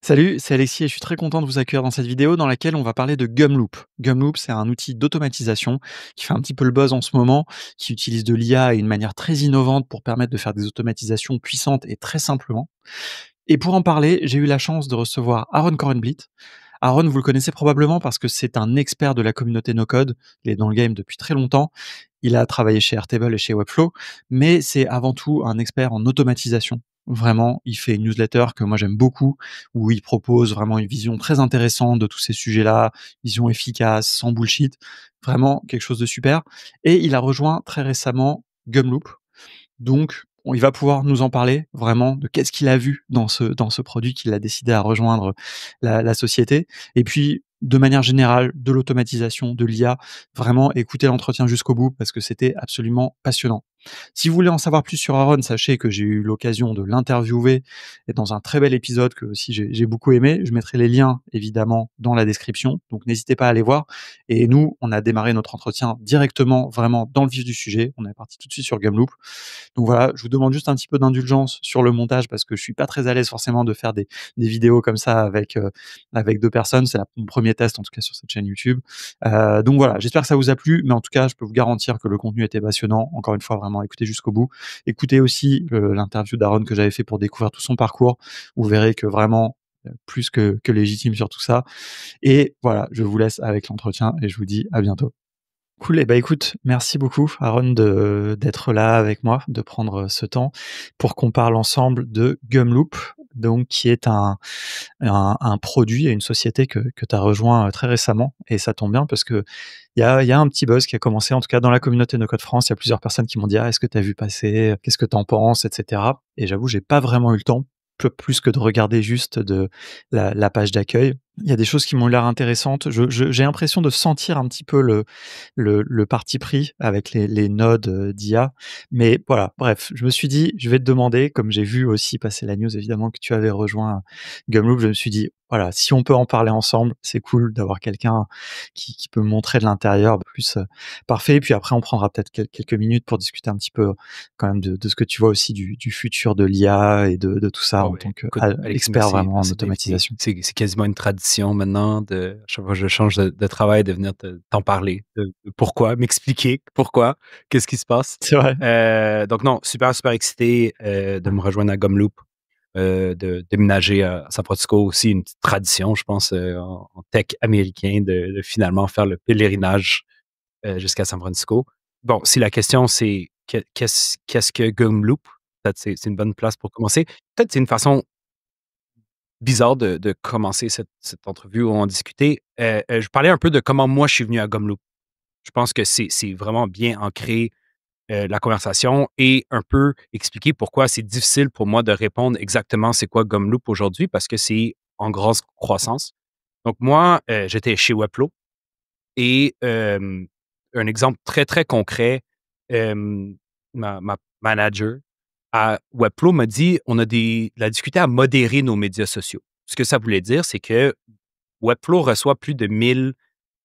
Salut, c'est Alexis et je suis très content de vous accueillir dans cette vidéo dans laquelle on va parler de Gumloop. Gumloop, c'est un outil d'automatisation qui fait un petit peu le buzz en ce moment, qui utilise de l'IA et une manière très innovante pour permettre de faire des automatisations puissantes et très simplement. Et pour en parler, j'ai eu la chance de recevoir Aaron Korenblit. Aaron, vous le connaissez probablement parce que c'est un expert de la communauté no-code. Il est dans le game depuis très longtemps. Il a travaillé chez Airtable et chez Webflow, mais c'est avant tout un expert en automatisation. Vraiment, il fait une newsletter que moi j'aime beaucoup, où il propose vraiment une vision très intéressante de tous ces sujets-là, vision efficace, sans bullshit, vraiment quelque chose de super. Et il a rejoint très récemment Gumloop, donc, il va pouvoir nous en parler vraiment de qu'est-ce qu'il a vu dans ce produit qu'il a décidé à rejoindre la société. Et puis, de manière générale, de l'automatisation, de l'IA, vraiment écoutez l'entretien jusqu'au bout parce que c'était absolument passionnant. Si vous voulez en savoir plus sur Aaron, sachez que j'ai eu l'occasion de l'interviewer et dans un très bel épisode que aussi j'ai beaucoup aimé. Je mettrai les liens évidemment dans la description, donc n'hésitez pas à aller voir. Et nous, on a démarré notre entretien directement, vraiment dans le vif du sujet. On est parti tout de suite sur Gumloop. Donc voilà, je vous demande juste un petit peu d'indulgence sur le montage parce que je suis pas très à l'aise forcément de faire des vidéos comme ça avec 2 personnes. C'est mon premier test en tout cas sur cette chaîne YouTube. Donc voilà, j'espère que ça vous a plu, mais en tout cas, je peux vous garantir que le contenu était passionnant. Encore une fois, vraiment écoutez jusqu'au bout. Écoutez aussi, l'interview d'Aaron que j'avais fait pour découvrir tout son parcours. Vous verrez que vraiment, plus que légitime sur tout ça. Et voilà, je vous laisse avec l'entretien et je vous dis à bientôt. Cool et bah, écoute, merci beaucoup Aaron d'être là avec moi, de prendre ce temps pour qu'on parle ensemble de Gumloop, donc qui est un produit et une société que tu as rejoint, très récemment et ça tombe bien parce qu'il y a un petit buzz qui a commencé, en tout cas dans la communauté No Code France. Il y a plusieurs personnes qui m'ont dit: «Ah, est-ce que tu as vu passer? Qu'est-ce que tu en penses?» et cetera et j'avoue, j'ai pas vraiment eu le temps, peu plus que de regarder juste de la page d'accueil. Il y a des choses qui m'ont l'air intéressantes. J'ai l'impression de sentir un petit peu le parti pris avec les nodes, d'IA. Mais voilà, bref, je me suis dit: «Je vais te demander», comme j'ai vu aussi passer la news évidemment que tu avais rejoint Gumloop, je me suis dit: «Voilà, si on peut en parler ensemble, c'est cool d'avoir quelqu'un qui peut me montrer de l'intérieur plus, parfait». Puis après on prendra peut-être quelques minutes pour discuter un petit peu quand même de ce que tu vois aussi du futur de l'IA et de tout ça Ah en ouais, tant écoute, Alexis, qu'expert merci, vraiment en merci de m'inviter. automatisation. C'est quasiment une tradition maintenant de, à chaque fois que je change de travail, de venir t'en parler. De pourquoi, m'expliquer pourquoi, qu'est-ce qui se passe. C'est vrai. Donc non, super, super excité de me rejoindre à Gumloop, de déménager à San Francisco aussi, une petite tradition, je pense, en tech américain, de finalement faire le pèlerinage jusqu'à San Francisco. Bon, si la question c'est qu'est-ce que Gumloop? Peut-être c'est une bonne place pour commencer. Peut-être c'est une façon bizarre de commencer cette entrevue où on discutait. Je parlais un peu de comment moi je suis venu à Gumloop. Je pense que c'est vraiment bien ancré, la conversation et un peu expliquer pourquoi c'est difficile pour moi de répondre exactement c'est quoi Gumloop aujourd'hui parce que c'est en grosse croissance. Donc moi, j'étais chez Webflow et un exemple très, très concret, ma manager à Webflow m'a dit: «On a la difficulté à modérer nos médias sociaux». Ce que ça voulait dire, c'est que Webflow reçoit plus de 1000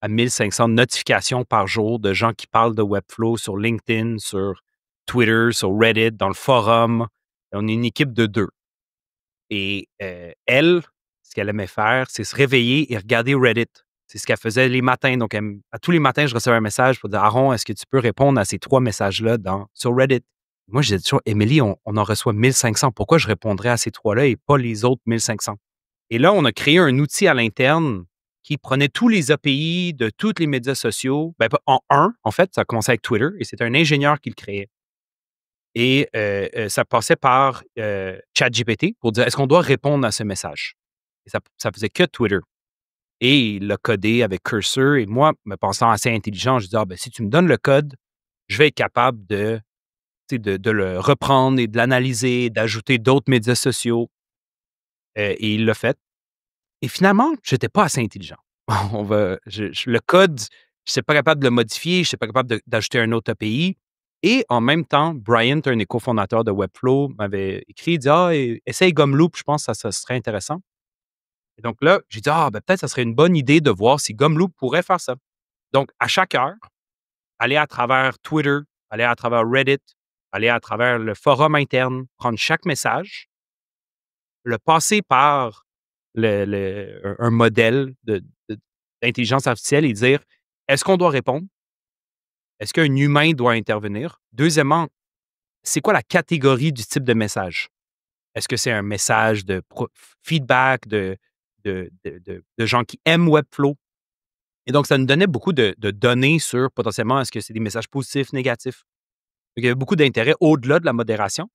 à 1500 notifications par jour de gens qui parlent de Webflow sur LinkedIn, sur Twitter, sur Reddit, dans le forum. On est une équipe de 2 et elle, ce qu'elle aimait faire, c'est se réveiller et regarder Reddit. C'est ce qu'elle faisait les matins. Donc, à tous les matins, je recevais un message pour dire: «Aaron, est-ce que tu peux répondre à ces 3 messages-là sur Reddit?» Moi, je disais toujours: «Émilie, on en reçoit 1500. Pourquoi je répondrais à ces 3-là et pas les autres 1500?» Et là, on a créé un outil à l'interne qui prenait tous les API de tous les médias sociaux, ben, pas en un, en fait, ça a commencé avec Twitter et c'était un ingénieur qui le créait. Et ça passait par, ChatGPT pour dire: «Est-ce qu'on doit répondre à ce message?» Et ça faisait que Twitter. Et il l'a codé avec Cursor et moi, me pensant assez intelligent, je dis: «Ah, ben, si tu me donnes le code, je vais être capable de, tu sais, de le reprendre et de l'analyser, d'ajouter d'autres médias sociaux». Et il l'a fait. Et finalement, j'étais pas assez intelligent. On va le code, je n'étais pas capable de le modifier, je n'étais pas capable d'ajouter un autre API et en même temps, Bryant, un des cofondateurs de Webflow, m'avait écrit, il dit: «Ah, essaye Gumloop, je pense que ça serait intéressant». Et donc là, j'ai dit: «Ah, ben, peut-être ça serait une bonne idée de voir si Gumloop pourrait faire ça». Donc à chaque heure, aller à travers Twitter, aller à travers Reddit, aller à travers le forum interne, prendre chaque message, le passer par un modèle d'intelligence artificielle et dire, est-ce qu'on doit répondre? Est-ce qu'un humain doit intervenir? Deuxièmement, c'est quoi la catégorie du type de message? Est-ce que c'est un message de feedback de gens qui aiment Webflow? Et donc, ça nous donnait beaucoup de données sur potentiellement est-ce que c'est des messages positifs, négatifs. Donc, il y avait beaucoup d'intérêt au-delà de la modération.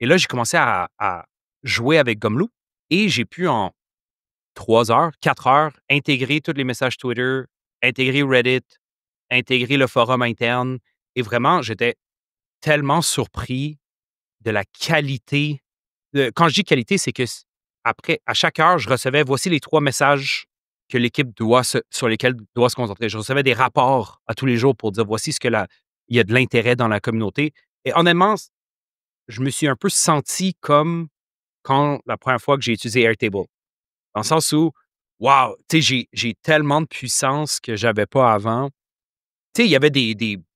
Et là, j'ai commencé à jouer avec Gumloop et j'ai pu en 3 heures, 4 heures, intégrer tous les messages Twitter, intégrer Reddit, intégrer le forum interne. Et vraiment, j'étais tellement surpris de la qualité. Quand je dis qualité, c'est que après, à chaque heure, je recevais voici les 3 messages que l'équipe sur lesquels doit se concentrer. Je recevais des rapports à tous les jours pour dire voici ce que il y a de l'intérêt dans la communauté. Et honnêtement, je me suis un peu senti comme quand la première fois que j'ai utilisé Airtable. Dans le sens où, wow, tu sais, j'ai tellement de puissance que j'avais pas avant. Tu sais, il y avait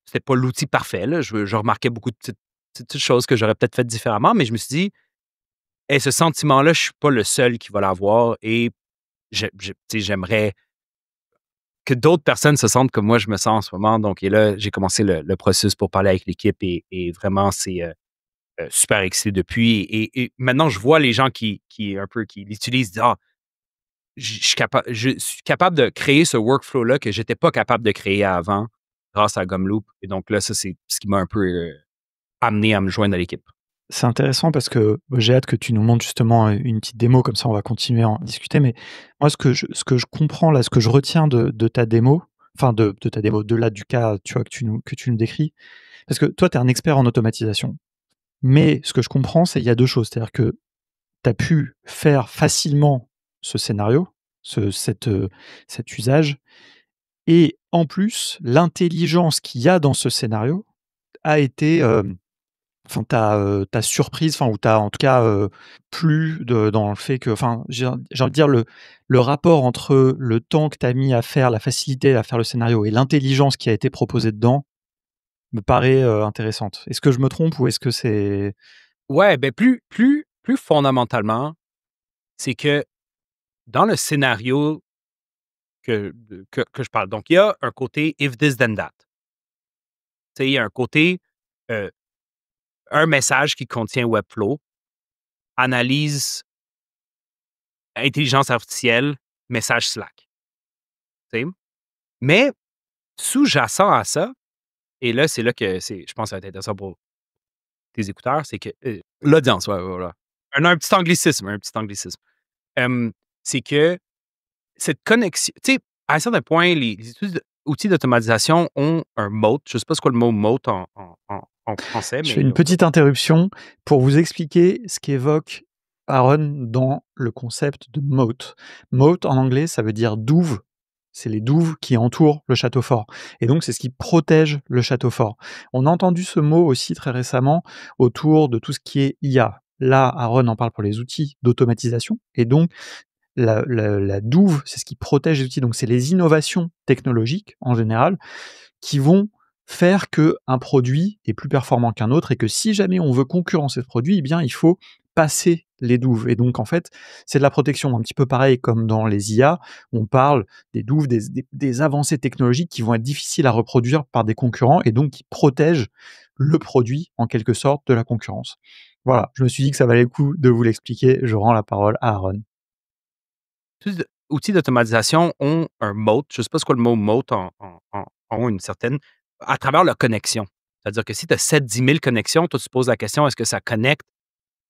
c'était pas l'outil parfait, là. Je remarquais beaucoup de petites choses que j'aurais peut-être faites différemment, mais je me suis dit, hey, ce sentiment-là, je suis pas le seul qui va l'avoir et tu sais, j'aimerais que d'autres personnes se sentent comme moi je me sens en ce moment. Donc, et là, j'ai commencé le processus pour parler avec l'équipe et vraiment, c'est super excité depuis. Et maintenant, je vois les gens qui l'utilisent, disent, ah, je suis capable de créer ce workflow-là que j'étais pas capable de créer avant grâce à Gumloop. Et donc là, ça, c'est ce qui m'a un peu amené à me joindre à l'équipe. C'est intéressant parce que j'ai hâte que tu nous montres justement une petite démo, comme ça on va continuer à en discuter. Mais moi, ce que je comprends là, ce que je retiens de ta démo, enfin de ta démo, de là du cas, tu vois, que tu nous décris, parce que toi, tu es un expert en automatisation. Mais ce que je comprends, c'est il y a deux choses. C'est-à-dire que tu as pu faire facilement ce scénario, cet usage, et en plus, l'intelligence qu'il y a dans ce scénario a été, enfin, t'a surprise, enfin, ou t'a en tout cas, plu dans le fait que, enfin, j'ai envie de dire le rapport entre le temps que tu as mis à faire, la facilité à faire le scénario et l'intelligence qui a été proposée dedans, me paraît, intéressante. Est-ce que je me trompe ou est-ce que c'est Ouais, ben plus fondamentalement, c'est que dans le scénario que je parle, donc il y a un côté if this then that. Tu sais, il y a un côté euh, un message qui contient Webflow, analyse intelligence artificielle, message Slack. Tu sais. Mais sous-jacent à ça, et là, c'est là que je pense que ça va être intéressant pour tes écouteurs, c'est que l'audience, ouais, voilà. Un petit anglicisme, un petit anglicisme. C'est que cette connexion, tu sais, à un certain point, les outils d'automatisation ont un moat. Je ne sais pas c'est quoi le mot moat en français, Je fais mais une petite interruption pour vous expliquer ce qu'évoque Aaron dans le concept de moat. Moat, en anglais, ça veut dire douve. C'est les douves qui entourent le château fort. Et donc, c'est ce qui protège le château fort. On a entendu ce mot aussi très récemment autour de tout ce qui est IA. Là, Aaron en parle pour les outils d'automatisation. Et donc, la douve, c'est ce qui protège les outils. Donc, c'est les innovations technologiques, en général, qui vont faire qu'un produit est plus performant qu'un autre et que si jamais on veut concurrencer ce produit, eh bien, il faut passer les douves. Et donc, en fait, c'est de la protection. Un petit peu pareil comme dans les IA, on parle des douves, des avancées technologiques qui vont être difficiles à reproduire par des concurrents et donc qui protègent le produit, en quelque sorte, de la concurrence. Voilà, je me suis dit que ça valait le coup de vous l'expliquer. Je rends la parole à Aaron. tous les outils d'automatisation ont un moat. Je ne sais pas c'est quoi le mot moat ont une certaine à travers leur connexion. C'est-à-dire que si tu as 7-10 000 connexions, toi, tu te poses la question, est-ce que ça connecte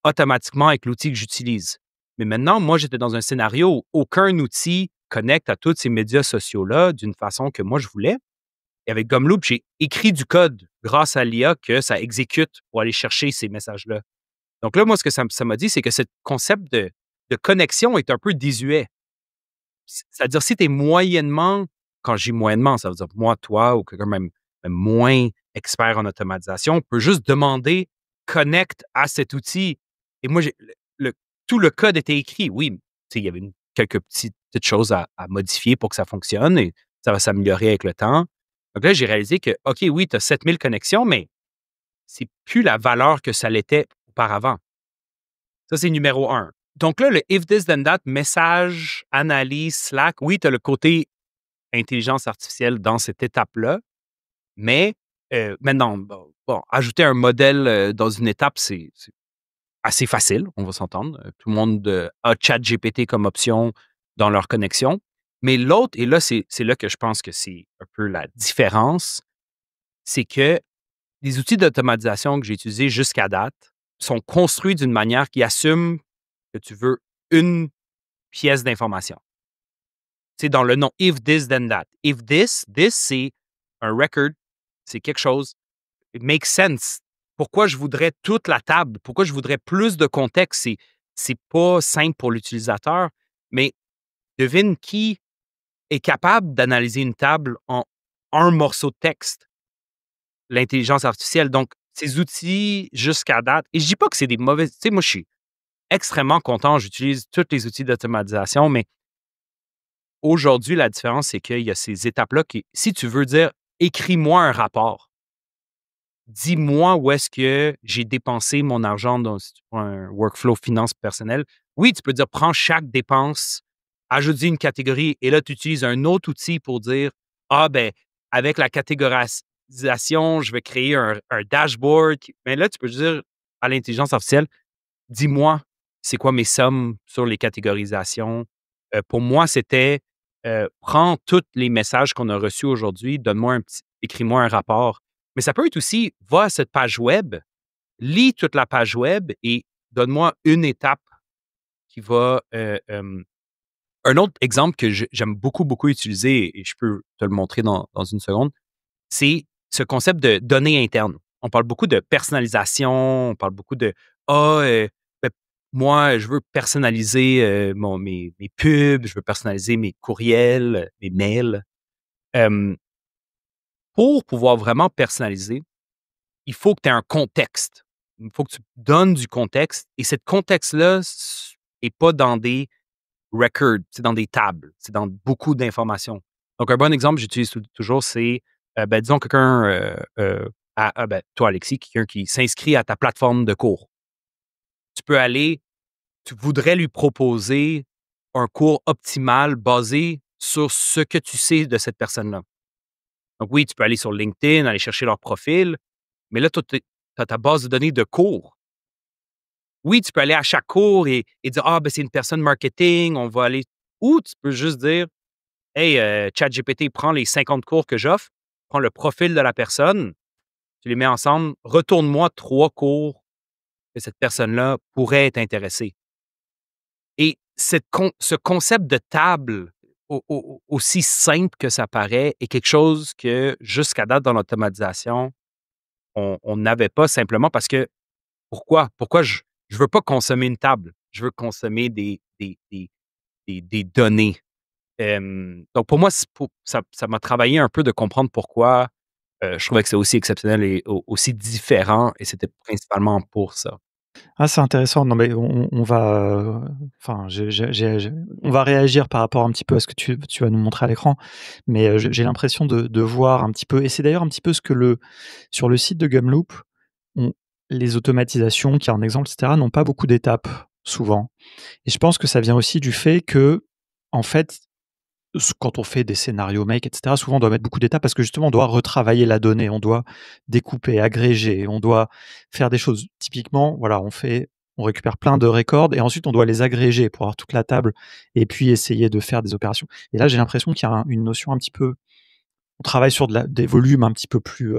automatiquement avec l'outil que j'utilise? Mais maintenant, moi, j'étais dans un scénario où aucun outil connecte à tous ces médias sociaux-là d'une façon que moi, je voulais. Et avec Gumloop, j'ai écrit du code grâce à l'IA que ça exécute pour aller chercher ces messages-là. Donc là, moi, ce que ça m'a dit, c'est que ce concept de connexion est un peu désuet. C'est-à-dire, si tu es moyennement, quand je dis moyennement, ça veut dire moi, toi ou quelqu'un même moins expert en automatisation, peut juste demander connecte à cet outil. Et moi, le- tout le code était écrit. Oui, tu sais, il y avait quelques petites choses à modifier pour que ça fonctionne et ça va s'améliorer avec le temps. Donc là, j'ai réalisé que, OK, oui, tu as 7000 connexions, mais c'est plus la valeur que ça l'était auparavant. Ça, c'est numéro un. Donc là, le if this then that, message, analyse, Slack, oui, tu as le côté intelligence artificielle dans cette étape-là, mais maintenant, bon, ajouter un modèle dans une étape, c'est assez facile, on va s'entendre. Tout le monde a ChatGPT comme option dans leur connexion. Mais l'autre, et là, c'est là que je pense que c'est un peu la différence, c'est que les outils d'automatisation que j'ai utilisés jusqu'à date sont construits d'une manière qui assume que tu veux une pièce d'information. C'est dans le nom if this then that. If this c'est un record, c'est quelque chose. It makes sense. Pourquoi je voudrais toute la table? Pourquoi je voudrais plus de contexte? C'est pas simple pour l'utilisateur, mais devine qui est capable d'analyser une table en un morceau de texte? L'intelligence artificielle. Donc, ces outils jusqu'à date, et je dis pas que c'est des mauvais. Tu sais, moi, je suis extrêmement content. J'utilise tous les outils d'automatisation, mais aujourd'hui, la différence, c'est qu'il y a ces étapes-là qui, si tu veux dire, écris-moi un rapport, dis-moi où est-ce que j'ai dépensé mon argent dans si tu prends un workflow finance personnelle. Oui, tu peux dire, prends chaque dépense, ajoute-y une catégorie, et là, tu utilises un autre outil pour dire, ah, ben, avec la catégorisation, je vais créer un dashboard. Mais là, tu peux dire à l'intelligence artificielle, dis-moi, c'est quoi mes sommes sur les catégorisations? Pour moi, c'était prends tous les messages qu'on a reçus aujourd'hui, écris-moi un rapport. Mais ça peut être aussi, va à cette page web, lis toute la page web et donne-moi une étape qui va. Un autre exemple que j'aime beaucoup, beaucoup utiliser, et je peux te le montrer dans une seconde, c'est ce concept de données internes. On parle beaucoup de personnalisation, on parle beaucoup de Ah, ben, moi, je veux personnaliser mes pubs, je veux personnaliser mes courriels, mes mails. Hem, pour pouvoir vraiment personnaliser, il faut que tu aies un contexte. Il faut que tu donnes du contexte et ce contexte-là est pas dans des records, c'est dans des tables, c'est dans beaucoup d'informations. Donc, un bon exemple que j'utilise toujours, c'est, ben, disons quelqu'un, ben, toi, Alexis, quelqu'un qui s'inscrit à ta plateforme de cours. Tu peux aller, tu voudrais lui proposer un cours optimal basé sur ce que tu sais de cette personne-là. Donc, oui, tu peux aller sur LinkedIn, aller chercher leur profil, mais là, tu as ta base de données de cours. Oui, tu peux aller à chaque cours et dire, ah, ben, c'est une personne marketing, on va aller. Ou tu peux juste dire, hey, ChatGPT, prends les 50 cours que j'offre, prends le profil de la personne, tu les mets ensemble, retourne-moi 3 cours que cette personne-là pourrait être intéressée. Et ce concept de table, aussi simple que ça paraît, est quelque chose que jusqu'à date dans l'automatisation, on n'avait pas simplement parce que pourquoi? Pourquoi je veux pas consommer une table? Je veux consommer des données. Donc pour moi, ça m'a travaillé un peu de comprendre pourquoi, je trouvais que c'est aussi exceptionnel et aussi différent et c'était principalement pour ça. Ah, c'est intéressant. Non, mais on va, enfin, on va réagir par rapport un petit peu à ce que tu vas nous montrer à l'écran. Mais, j'ai l'impression de voir un petit peu et c'est d'ailleurs un petit peu ce que sur le site de Gumloop, on les automatisations, qui est un exemple et cetera, n'ont pas beaucoup d'étapes, souvent. Et je pense que ça vient aussi du fait que, en fait, quand on fait des scénarios make et cetera, souvent on doit mettre beaucoup d'étapes parce que justement on doit retravailler la donnée, on doit découper, agréger, on doit faire des choses. Typiquement, voilà, on récupère plein de records et ensuite on doit les agréger pour avoir toute la table et puis essayer de faire des opérations. Et là, j'ai l'impression qu'il y a une notion un petit peu, on travaille sur des volumes un petit peu plus,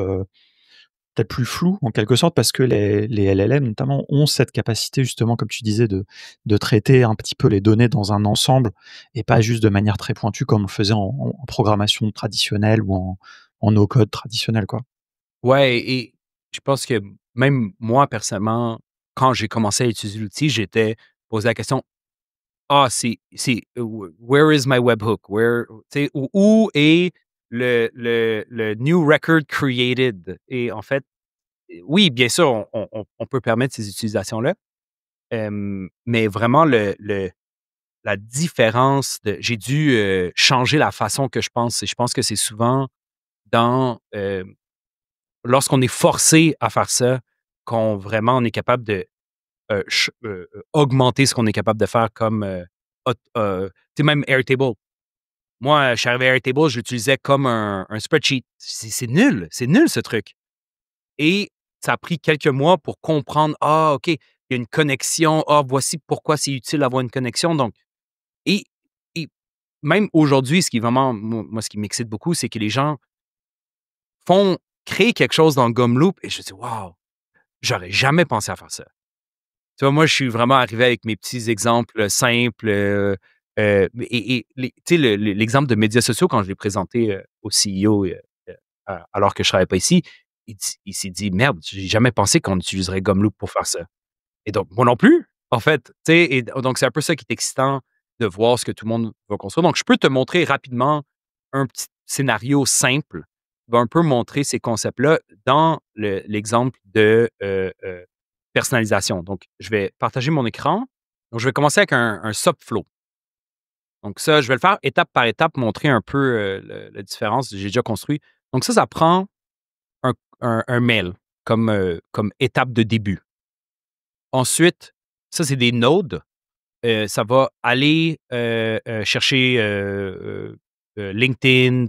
peut-être plus flou en quelque sorte parce que les LLM notamment ont cette capacité justement comme tu disais de traiter un petit peu les données dans un ensemble et pas juste de manière très pointue comme on le faisait en programmation traditionnelle ou en no code traditionnel quoi. Ouais et je pense que même moi personnellement, quand j'ai commencé à utiliser l'outil, j'étais posé la question: «Ah, where is my webhook? Where» tu sais, où est le new record created? Et en fait, oui, bien sûr, on peut permettre ces utilisations-là, mais vraiment la différence de j'ai dû, changer la façon que je pense et je pense que c'est souvent dans, lorsqu'on est forcé à faire ça, qu'on vraiment on est capable de augmenter ce qu'on est capable de faire comme tu sais, même Airtable. Moi, je suis arrivé à Airtable, je l'utilisais comme un spreadsheet. C'est nul ce truc. Et ça a pris quelques mois pour comprendre, ah, OK, il y a une connexion. Ah, voici pourquoi c'est utile d'avoir une connexion. Donc, et, et même aujourd'hui, ce qui est vraiment, moi, ce qui m'excite beaucoup, c'est que les gens font créer quelque chose dans Gumloop et je dis, wow, j'aurais jamais pensé à faire ça. Tu vois, moi, je suis vraiment arrivé avec mes petits exemples simples. Tu sais, l'exemple de médias sociaux, quand je l'ai présenté au CEO, alors que je ne travaillais pas ici, il s'est dit, merde, j'ai jamais pensé qu'on utiliserait Gumloop pour faire ça. Et donc, moi non plus, en fait. Tu sais, et donc, c'est un peu ça qui est excitant de voir ce que tout le monde va construire. Donc, je peux te montrer rapidement un petit scénario simple qui va un peu montrer ces concepts-là dans l'exemple de personnalisation. Donc, je vais partager mon écran. Donc, je vais commencer avec un subflow. Donc, ça, je vais le faire étape par étape, montrer un peu la différence. J'ai déjà construit. Donc, ça prend un mail comme étape de début. Ensuite, ça, c'est des nodes. Ça va aller chercher LinkedIn,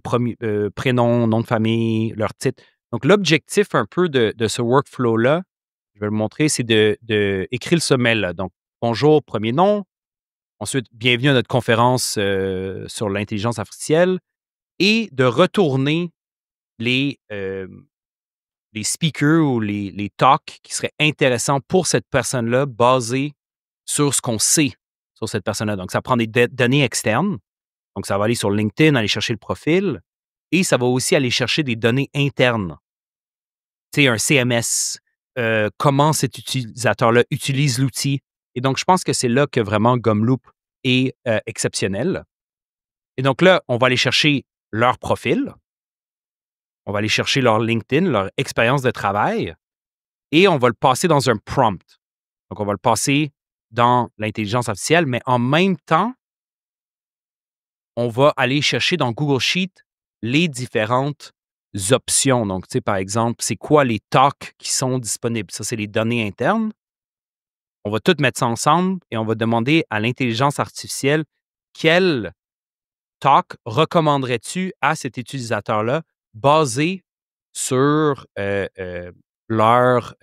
prénom, nom de famille, leur titre. Donc, l'objectif un peu de ce workflow-là, je vais le montrer, c'est de écrire ce mail-là. Donc, bonjour, premier nom. Ensuite, bienvenue à notre conférence sur l'intelligence artificielle et de retourner les, les speakers ou les talks qui seraient intéressants pour cette personne-là basés sur ce qu'on sait sur cette personne-là. Donc, ça prend des données externes. Donc, ça va aller sur LinkedIn, aller chercher le profil et ça va aussi aller chercher des données internes. Tu sais, un CMS, comment cet utilisateur-là utilise l'outil. Et donc, je pense que c'est là que vraiment Gumloop est exceptionnel. Et donc là, on va aller chercher leur profil, on va aller chercher leur LinkedIn, leur expérience de travail, et on va le passer dans un prompt. Donc, on va le passer dans l'intelligence artificielle, mais en même temps, on va aller chercher dans Google Sheet les différentes options. Donc, tu sais, par exemple, c'est quoi les talks qui sont disponibles? Ça, c'est les données internes. On va tout mettre ça ensemble et on va demander à l'intelligence artificielle quel talk recommanderais-tu à cet utilisateur-là basé sur leur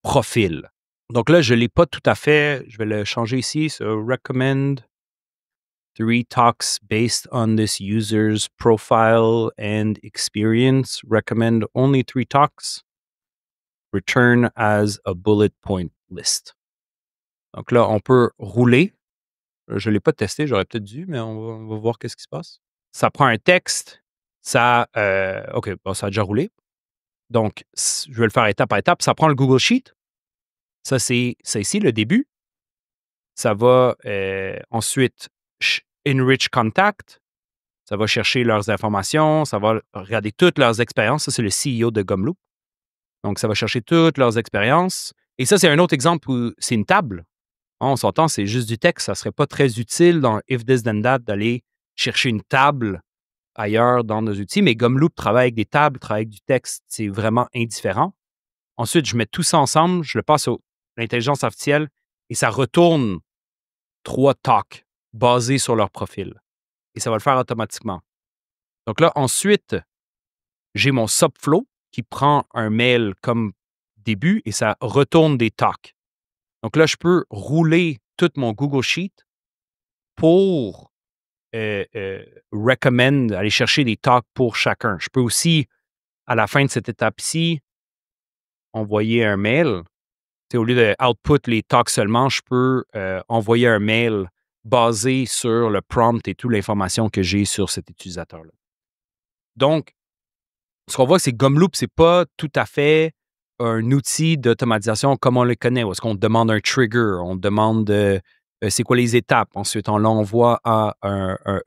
profil. Donc là, je ne l'ai pas tout à fait. Je vais le changer ici. So, recommend 3 talks based on this user's profile and experience. Recommend only 3 talks. Return as a bullet point list. Donc là, on peut rouler. Je ne l'ai pas testé, j'aurais peut-être dû, mais on va voir qu'est-ce qui se passe. Ça prend un texte. OK, bon, ça a déjà roulé. Donc, je vais le faire étape par étape. Ça prend le Google Sheet. Ça, c'est ici, le début. Ça va ensuite enrich contact. Ça va chercher leurs informations. Ça va regarder toutes leurs expériences. Ça, c'est le CEO de Gumloop. Donc, ça va chercher toutes leurs expériences. Et ça, c'est un autre exemple où c'est une table. On s'entend, c'est juste du texte. Ça ne serait pas très utile dans If This Then That d'aller chercher une table ailleurs dans nos outils. Mais Gumloop travaille avec des tables, travaille avec du texte. C'est vraiment indifférent. Ensuite, je mets tout ça ensemble, je le passe à l'intelligence artificielle et ça retourne 3 talks basés sur leur profil. Et ça va le faire automatiquement. Donc là, ensuite, j'ai mon subflow qui prend un mail comme début et ça retourne des talks. Donc là, je peux rouler tout mon Google Sheet pour recommend, aller chercher des talks pour chacun. Je peux aussi, à la fin de cette étape-ci, envoyer un mail. T'sais, au lieu de output les talks seulement, je peux envoyer un mail basé sur le prompt et toute l'information que j'ai sur cet utilisateur-là. Donc, ce qu'on voit, c'est que Gumloop, c'est pas tout à fait un outil d'automatisation comme on le connaît, où est-ce qu'on demande un trigger, on demande c'est quoi les étapes, ensuite on l'envoie à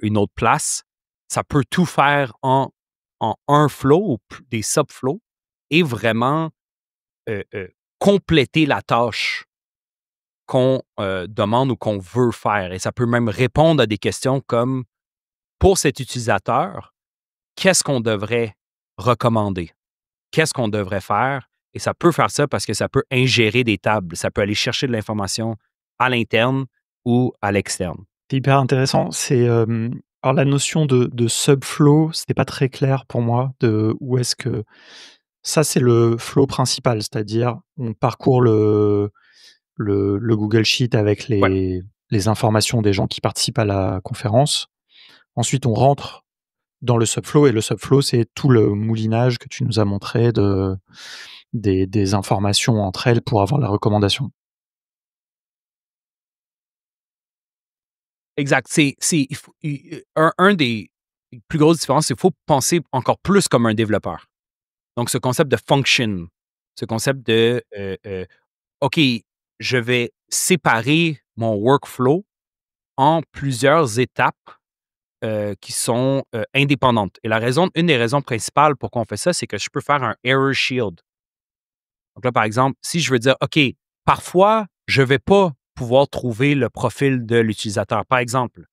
une autre place. Ça peut tout faire en un flow ou des subflows et vraiment compléter la tâche qu'on demande ou qu'on veut faire. Et ça peut même répondre à des questions comme, pour cet utilisateur, qu'est-ce qu'on devrait recommander? Qu'est-ce qu'on devrait faire? Et ça peut faire ça parce que ça peut ingérer des tables. Ça peut aller chercher de l'information à l'interne ou à l'externe. C'est hyper intéressant. Alors la notion de subflow, c'était pas très clair pour moi de où est-ce que ça, c'est le flow principal, c'est-à-dire on parcourt le Google Sheet avec Ouais, les informations des gens qui participent à la conférence. Ensuite, on rentre dans le subflow et le subflow, c'est tout le moulinage que tu nous as montré des informations entre elles pour avoir la recommandation. exact. Un des plus grosses différences, c'est qu'il faut penser encore plus comme un développeur. Donc, ce concept de function, ce concept de OK, je vais séparer mon workflow en plusieurs étapes qui sont indépendantes. Et une des raisons principales pour qu'on fait ça, c'est que je peux faire un error shield. Donc là, par exemple, si je veux dire, OK, parfois, je ne vais pas pouvoir trouver le profil de l'utilisateur. Par exemple,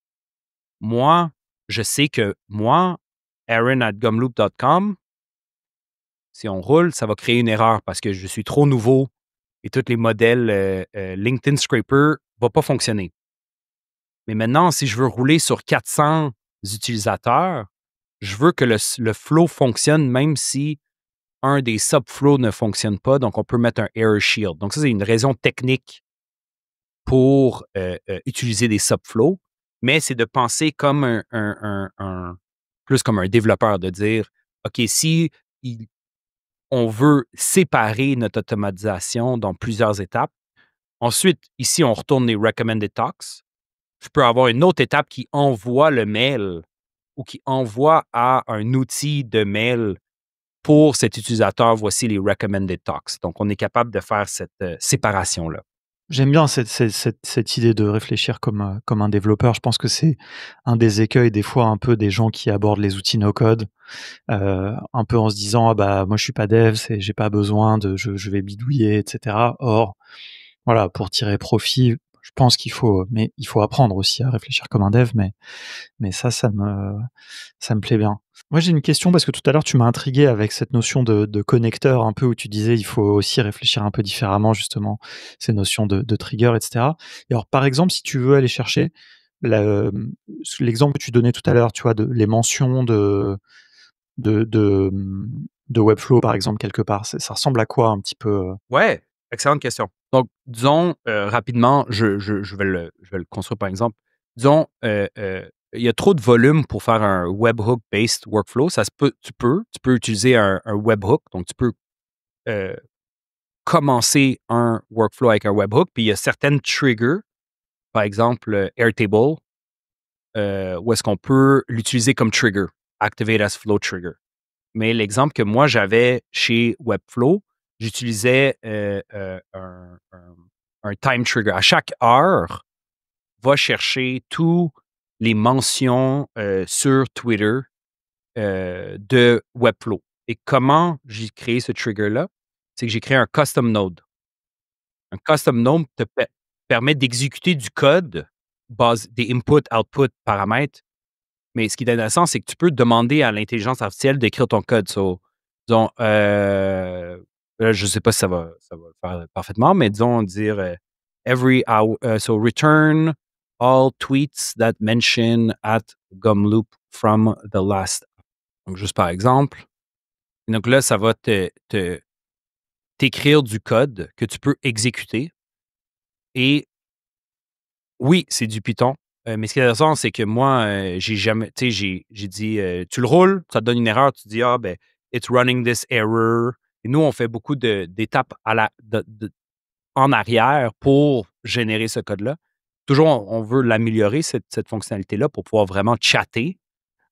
moi, je sais que moi, aaron@gumloop.com, si on roule, ça va créer une erreur parce que je suis trop nouveau et tous les modèles LinkedIn Scraper ne vont pas fonctionner. Mais maintenant, si je veux rouler sur 400 utilisateurs, je veux que le flow fonctionne même si un des subflows ne fonctionne pas. Donc, on peut mettre un error shield. Donc, ça, c'est une raison technique pour utiliser des subflows, mais c'est de penser comme plus comme un développeur, de dire, OK, si il- on veut séparer notre automatisation dans plusieurs étapes, ensuite, ici, on retourne les recommended talks. Je peux avoir une autre étape qui envoie le mail ou qui envoie à un outil de mail pour cet utilisateur, voici les recommended talks. Donc, on est capable de faire cette séparation-là. J'aime bien cette idée de réfléchir comme un développeur. Je pense que c'est un des écueils des fois un peu des gens qui abordent les outils no code, un peu en se disant: «Ah bah, moi je suis pas dev, j'ai pas besoin de je vais bidouiller» et cetera. Or, voilà, pour tirer profit, je pense mais il faut apprendre aussi à réfléchir comme un dev, mais ça me plaît bien. Moi, j'ai une question parce que tout à l'heure, tu m'as intrigué avec cette notion de connecteur un peu où tu disais il faut aussi réfléchir un peu différemment justement, ces notions de trigger et cetera. Et alors, par exemple, si tu veux aller chercher la, l'exemple que tu donnais tout à l'heure, tu vois, de les mentions de de, mmh, de Webflow, par exemple, quelque part, ça ressemble à quoi un petit peu, Ouais, excellente question. Donc, disons rapidement, je vais le construire par exemple. Disons, il y a trop de volume pour faire un webhook-based workflow. Tu peux utiliser un webhook. Donc, tu peux euh, commencer un workflow avec un webhook. Puis, il y a certaines triggers, par exemple Airtable, où est-ce qu'on peut l'utiliser comme trigger, activate as flow trigger. Mais l'exemple que moi j'avais chez Webflow, j'utilisais un time trigger. À chaque heure, va chercher tous les mentions sur Twitter de Webflow. Et comment j'ai créé ce trigger-là? C'est que j'ai créé un custom node. Un custom node permet d'exécuter du code, des input-output paramètres. Mais ce qui est intéressant, c'est que tu peux demander à l'intelligence artificielle d'écrire ton code. So, disons, là, je ne sais pas si ça va le faire parfaitement, mais disons dire every hour, so return all tweets that mention at Gumloop from the last. Donc, juste par exemple. Donc là, ça va t'écrire du code que tu peux exécuter. Et oui, c'est du Python. Mais ce qui est intéressant, c'est que moi, j'ai jamais, tu sais, j'ai dit, tu le roules, ça te donne une erreur, tu dis, ah, ben, it's running this error. Et nous, on fait beaucoup d'étapes en arrière pour générer ce code-là. Toujours, on veut l'améliorer, cette fonctionnalité-là, pour pouvoir vraiment chatter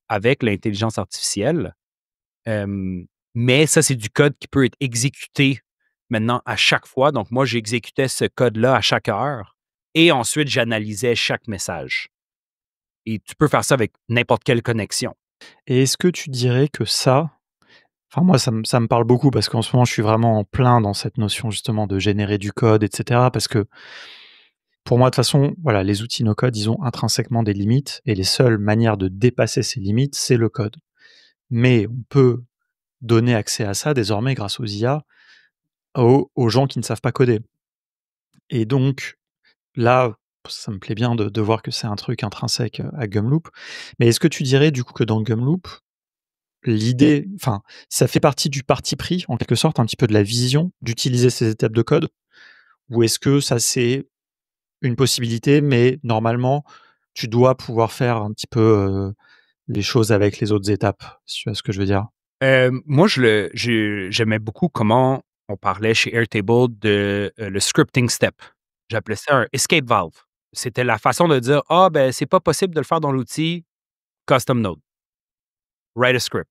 avec l'intelligence artificielle. Euh, mais ça, c'est du code qui peut être exécuté maintenant à chaque fois. Donc, moi, j'exécutais ce code-là à chaque heure et ensuite, j'analysais chaque message. Et tu peux faire ça avec n'importe quelle connexion. et est-ce que tu dirais que enfin moi ça me parle beaucoup parce qu'en ce moment je suis vraiment en plein dans cette notion justement de générer du code et cetera parce que pour moi de toute façon, voilà, les outils no code, ils ont intrinsèquement des limites et les seules manières de dépasser ces limites, c'est le code. Mais on peut donner accès à ça désormais grâce aux IA aux gens qui ne savent pas coder. Et donc là, ça me plaît bien de voir que c'est un truc intrinsèque, à Gumloop. Mais est-ce que tu dirais du coup que dans Gumloop, l'idée enfin, ça fait partie du parti pris, en quelque sorte, un petit peu de la vision d'utiliser ces étapes de code? Ou est-ce que ça, c'est une possibilité, mais normalement, tu dois pouvoir faire un petit peu, les choses avec les autres étapes, si tu vois ce que je veux dire? Moi, j'aimais beaucoup comment on parlait chez Airtable de, le scripting step. J'appelais ça un escape valve. C'était la façon de dire: «Ah, ben, c'est pas possible de le faire dans l'outil custom node, write a script».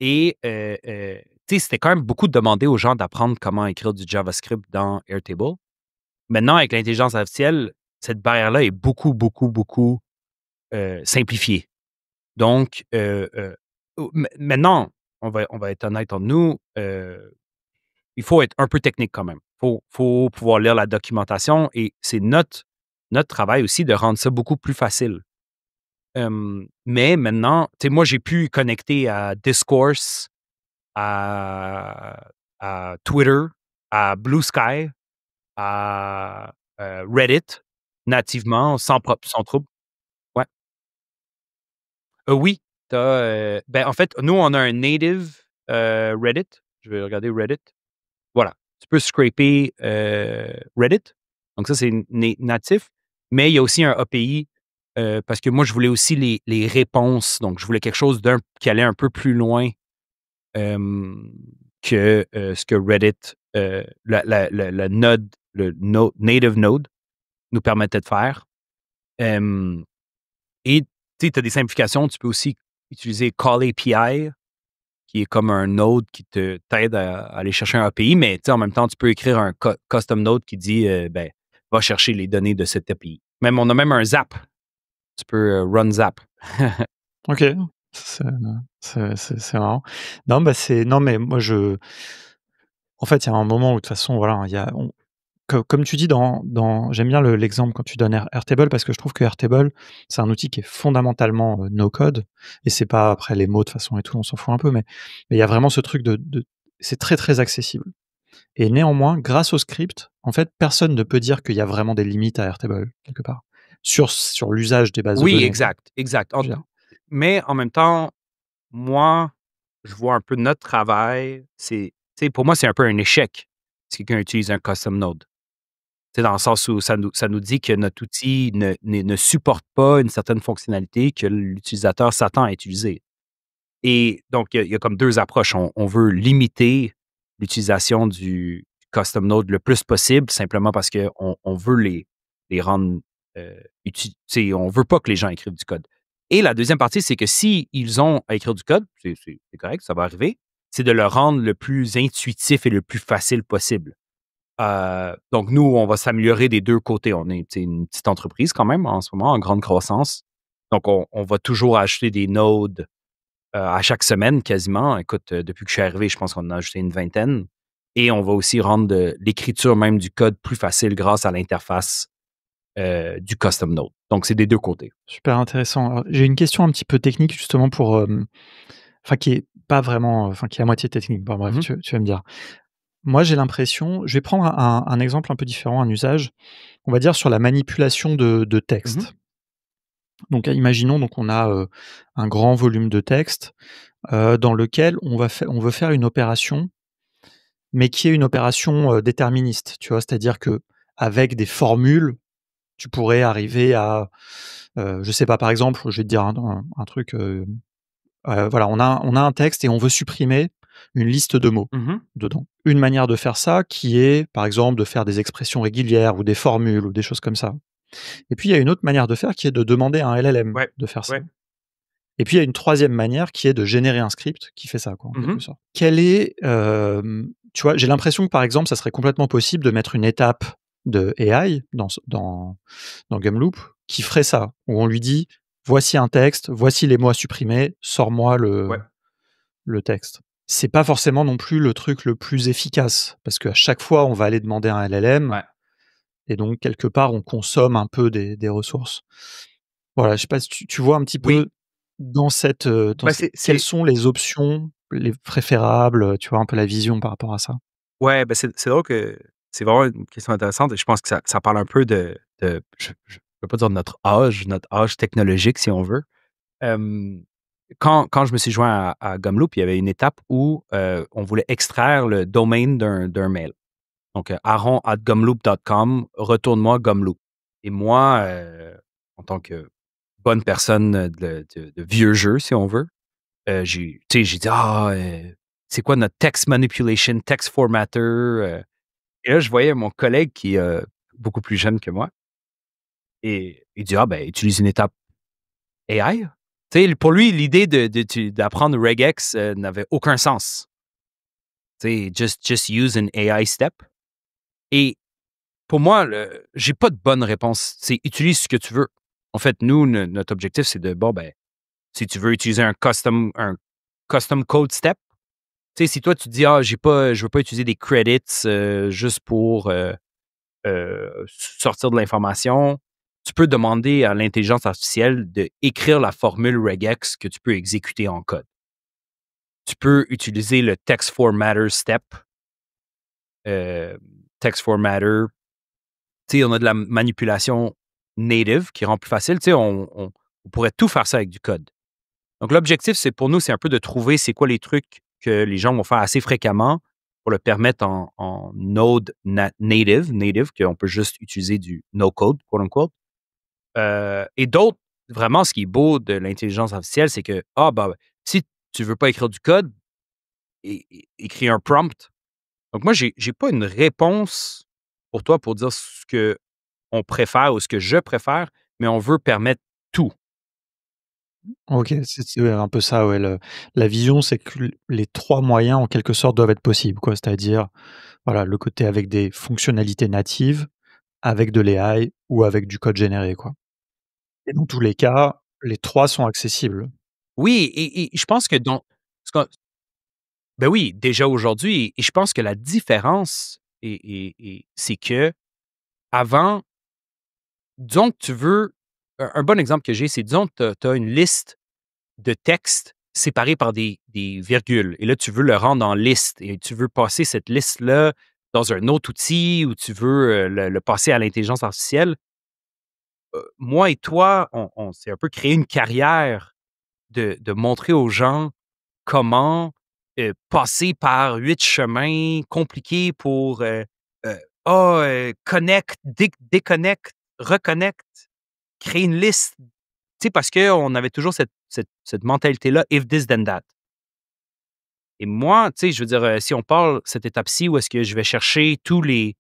Et tu sais, c'était quand même beaucoup demandé aux gens d'apprendre comment écrire du JavaScript dans Airtable. Maintenant, avec l'intelligence artificielle, cette barrière-là est beaucoup, beaucoup, beaucoup, simplifiée. Donc, maintenant, on va être honnête entre nous, il faut être un peu technique quand même. Faut pouvoir lire la documentation et c'est notre travail aussi de rendre ça beaucoup plus facile. Mais maintenant, tu sais, moi, j'ai pu connecter à Discourse, à Twitter, à Blue Sky, à, Reddit, nativement, sans trouble. Ouais. Oui, ben, en fait, nous, on a un native, Reddit. Je vais regarder Reddit. Voilà, tu peux scraper, Reddit. Donc ça, c'est natif, mais il y a aussi un API, parce que moi, je voulais aussi les réponses. Donc je voulais quelque chose qui allait un peu plus loin, hem, que, ce que Reddit, la node le no native node nous permettait de faire. Hem Et tu sais, tu as des simplifications. Tu peux aussi utiliser Call API, qui est comme un node qui t'aide à aller chercher un API, mais tu sais, en même temps, tu peux écrire un custom node qui dit, ben, va chercher les données de cette API. Même, on a même un Zap. Tu peux, run Zap. OK, c'est, c'est marrant. Non, bah, c'est non, mais moi, en fait, il y a un moment où de toute façon, voilà, il y a comme tu dis dans j'aime bien l'exemple quand tu donnes Airtable parce que je trouve que Airtable, c'est un outil qui est fondamentalement, no code et c'est pas après les mots de toute façon et tout, on s'en fout un peu, mais il y a vraiment ce truc de c'est très, très accessible et néanmoins, grâce au script, en fait, personne ne peut dire qu'il y a vraiment des limites à Airtable, quelque part, sur l'usage des bases de Oui, données, quoi. exact, exact. Je veux dire Mais en même temps, moi, je vois un peu notre travail, tu sais, pour moi, c'est un peu un échec si quelqu'un utilise un custom node. Tu sais, dans le sens où ça nous dit que notre outil ne supporte pas une certaine fonctionnalité que l'utilisateur s'attend à utiliser. Et donc, il y a comme 2 approches. On veut limiter l'utilisation du custom node le plus possible, simplement parce qu'on veut les rendre, tu sais, on veut pas que les gens écrivent du code. Et la deuxième partie, c'est que si ils ont à écrire du code, c'est correct, ça va arriver, c'est de le rendre le plus intuitif et le plus facile possible. Donc nous, on va s'améliorer des 2 côtés. On est, tu sais, une petite entreprise quand même en ce moment, en grande croissance. Donc on va toujours acheter des nodes, à chaque semaine quasiment. Écoute, depuis que je suis arrivé, je pense qu'on en a ajouté une vingtaine et on va aussi rendre, l'écriture même du code plus facile grâce à l'interface, du custom node. Donc c'est des 2 côtés. super intéressant. Alors, j'ai une question un petit peu technique justement pour, enfin qui est pas vraiment, enfin qui est à moitié technique. Bon bref, Mmh. tu vas me dire. Moi, j'ai l'impression je vais prendre un exemple un peu différent, un usage, on va dire sur la manipulation de Mmh. texte. Donc, imaginons donc on a, un grand volume de texte, dans lequel on veut faire une opération, mais qui est une opération, déterministe, tu vois? C'est-à-dire que avec des formules, tu pourrais arriver à, je sais pas, par exemple, je vais te dire un truc, voilà, on a un texte et on veut supprimer une liste de mots Mmh. dedans. Une manière de faire ça qui est, par exemple, de faire des expressions régulières ou des formules ou des choses comme ça. Et puis il y a une autre manière de faire qui est de demander à un LLM Ouais, de faire ça. ouais. Et puis il y a une troisième manière qui est de générer un script qui fait ça quoi, en Mmh. quelque sorte. Quelle est, tu vois, j'ai l'impression que par exemple, ça serait complètement possible de mettre une étape de AI dans Gumloop qui ferait ça, où on lui dit: «Voici un texte, voici les mots à supprimer, sors-moi Ouais, le texte». C'est pas forcément non plus le truc le plus efficace, parce qu'à chaque fois, on va aller demander à un LLM ouais. et donc quelque part, on consomme un peu des ressources. Voilà, je sais pas si tu vois un petit Oui, peu dans bah, ces quelles sont les options les préférables, tu vois un peu la vision par rapport à ça? Ouais, ben, c'est drôle que c'est vraiment une question intéressante et je pense que ça parle un peu de je veux pas dire notre âge technologique, si on veut. Hem, quand je me suis joint à Gumloop, il y avait une étape où, on voulait extraire le domaine d'un mail. Donc, aaron@gumloop.com, retourne-moi Gumloop. Et moi, en tant que bonne personne, de vieux jeu, si on veut, j'ai dit: «Ah, c'est quoi notre text manipulation, text formatter?» Et là, je voyais mon collègue qui est, beaucoup plus jeune que moi et il dit: «Ah, ben, utilise une étape AI». Tu sais, pour lui, l'idée d'apprendre regex, n'avait aucun sens. Tu sais, just use an AI step. Et pour moi, j'ai pas de bonne réponse. C'est utilise ce que tu veux. En fait, nous, notre objectif, c'est de, bon, ben, si tu veux utiliser un custom code step, tu sais, si toi, tu te dis: «Ah, je veux pas utiliser des credits, juste pour, sortir de l'information», tu peux demander à l'intelligence artificielle d'écrire la formule regex que tu peux exécuter en code. Tu peux utiliser le text formatter step, heu, text formatter. Tu sais, on a de la manipulation native qui rend plus facile. Tu sais, on pourrait tout faire ça avec du code. Donc, l'objectif, c'est pour nous, c'est un peu de trouver c'est quoi les trucs que les gens vont faire assez fréquemment pour le permettre en Node native, qu'on peut juste utiliser du no code, quote unquote. Et d'autres, vraiment, ce qui est beau de l'intelligence artificielle, c'est que, ah, bah, si tu veux pas écrire du code, écris un prompt. Donc, moi, j'ai pas une réponse pour toi pour dire ce que on préfère ou ce que je préfère, mais on veut permettre tout. OK, c'est un peu ça, ouais, la vision, c'est que les 3 moyens, en quelque sorte, doivent être possibles, quoi. C'est-à-dire, voilà, le côté avec des fonctionnalités natives, avec de l'AI ou avec du code généré, quoi. Et dans tous les cas, les 3 sont accessibles. Oui, et je pense que dans ce qu'on ben oui, déjà aujourd'hui, et je pense que la différence c'est que avant, disons que tu veux un bon exemple que j'ai, c'est disons que tu as une liste de textes séparés par des virgules et là, tu veux le rendre en liste et tu veux passer cette liste-là dans un autre outil ou tu veux, le passer à l'intelligence artificielle. Moi et toi, on s'est un peu créé une carrière de montrer aux gens comment, passer par 8 chemins compliqués pour, heu, connecte, déconnecte, reconnecte, créer une liste. Tu sais, parce qu'on avait toujours cette mentalité-là, if this then that. Et moi, tu sais, je veux dire, si on parle cette étape-ci où est-ce que je vais chercher je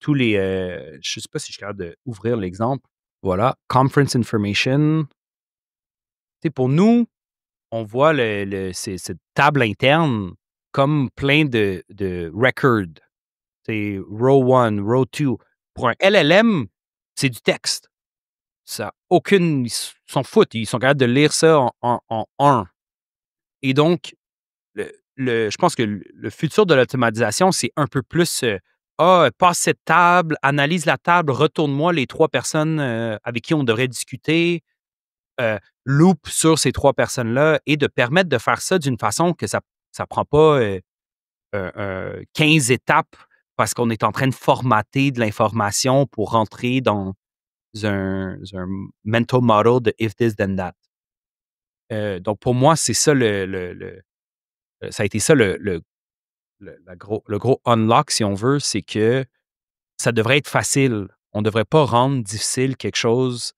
sais pas si je suis capable d'ouvrir l'exemple. Voilà, conference information. Tu sais, pour nous, on voit cette table interne comme plein de records. C'est row 1, row 2. Pour un LLM, c'est du texte. Ça a aucune, ils s'en foutent. Ils sont capables de lire ça en 1. Et donc, je pense que le futur de l'automatisation, c'est un peu plus, passe cette table, analyse la table, retourne-moi les 3 personnes, avec qui on devrait discuter, loop sur ces 3 personnes-là et de permettre de faire ça d'une façon que ça prend pas, 15 étapes parce qu'on est en train de formater de l'information pour rentrer dans un mental model de if this then that. Donc pour moi, c'est ça ça a été ça le gros unlock, si on veut, c'est que ça devrait être facile. On ne devrait pas rendre difficile quelque chose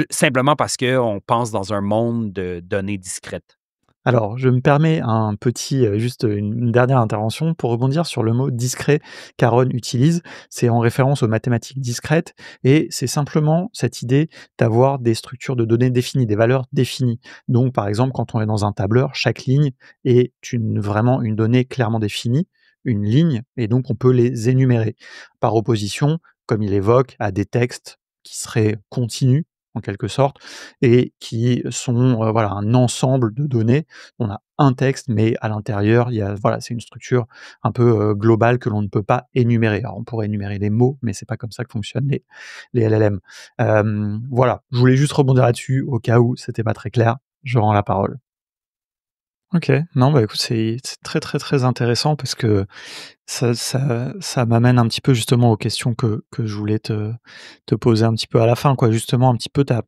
simplement parce qu'on pense dans un monde de données discrètes. Alors, je me permets un petit, juste, une dernière intervention pour rebondir sur le mot «discret» qu'Aaron utilise. C'est en référence aux mathématiques discrètes et c'est simplement cette idée d'avoir des structures de données définies, des valeurs définies. Donc, par exemple, quand on est dans un tableur, chaque ligne est vraiment une donnée clairement définie, une ligne et donc on peut les énumérer. Par opposition, comme il évoque, à des textes qui seraient continus, en quelque sorte, et qui sont, voilà, un ensemble de données. On a un texte, mais à l'intérieur, il y a voilà, c'est une structure un peu, globale que l'on ne peut pas énumérer. Alors on pourrait énumérer les mots, mais c'est pas comme ça que fonctionnent les LLM. Voilà, je voulais juste rebondir là-dessus au cas où c'était pas très clair. Je rends la parole. OK. Non, bah, écoute, c'est très, très, très intéressant parce que ça m'amène un petit peu justement aux questions que je voulais te poser un petit peu à la fin, quoi. Justement, un petit peu ta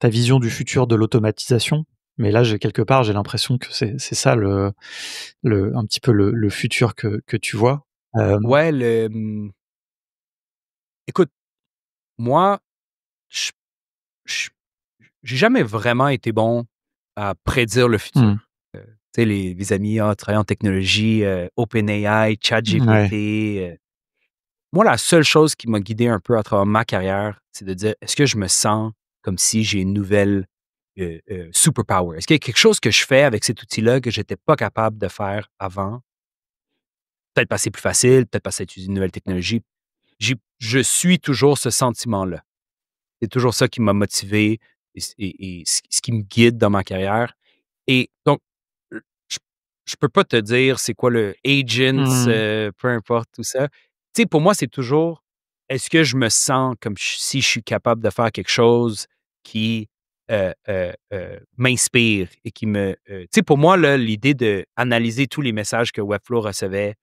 vision du futur de l'automatisation. Mais là, j'ai quelque part, j'ai l'impression que c'est ça le un petit peu le futur que tu vois. Hem, Ouais, écoute, moi, je je j'ai jamais vraiment été bon à prédire le mmh, futur. Tu sais, les amis, travaillent en technologie, OpenAI, ouais, ChatGPT. Moi, la seule chose qui m'a guidé un peu à travers ma carrière, c'est de dire: «Est-ce que je me sens comme si j'ai une nouvelle, superpower? Est-ce qu'il y a quelque chose que je fais avec cet outil-là que j'étais pas capable de faire avant?» Peut-être parce que c'est plus facile, peut-être parce que c'est une nouvelle technologie. Je suis toujours ce sentiment-là. C'est toujours ça qui m'a motivé et ce qui me guide dans ma carrière. Et donc, je je peux pas te dire c'est quoi le agents, mmh, peu importe tout ça. Tu sais, pour moi, c'est toujours, est-ce que je me sens comme si je suis capable de faire quelque chose qui, m'inspire et qui me, tu sais, pour moi, là, l'idée d'analyser tous les messages que Webflow recevait,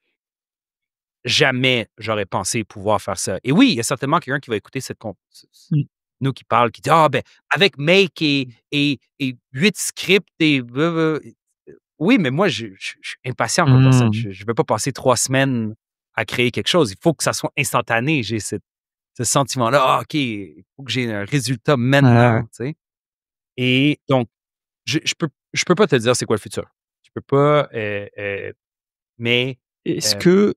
jamais j'aurais pensé pouvoir faire ça. Et oui, il y a certainement quelqu'un qui va écouter cette con ce mmh, nous qui parle, qui dit: «Ah ben, avec Make et 8 scripts et oui, mais moi, je suis impatient comme personne. mmh, Je vais pas passer 3 semaines à créer quelque chose. Il faut que ça soit instantané. J'ai ce sentiment-là: «Ah OK, il faut que j'ai un résultat ouais, ouais. maintenant», tu sais? Et donc, je peux pas te dire c'est quoi le futur. Je peux pas, mais, Est-ce heu, que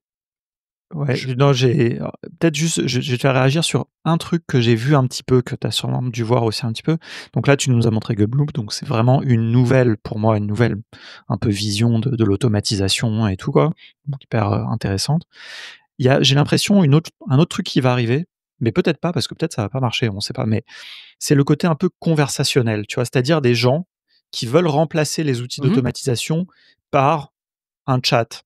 ouais, je non, j'ai peut-être juste, je vais te faire réagir sur un truc que j'ai vu un petit peu, que tu as sûrement dû voir aussi un petit peu. Donc là, tu nous as montré Gumloop, donc c'est vraiment une nouvelle, pour moi, une nouvelle un peu vision de l'automatisation et tout, quoi. Donc hyper, intéressante. Il y a J'ai l'impression un autre truc qui va arriver, mais peut-être pas, parce que peut-être ça va pas marcher, on sait pas, mais c'est le côté un peu conversationnel, tu vois? C'est-à-dire des gens qui veulent remplacer les outils mmh d'automatisation par un chat.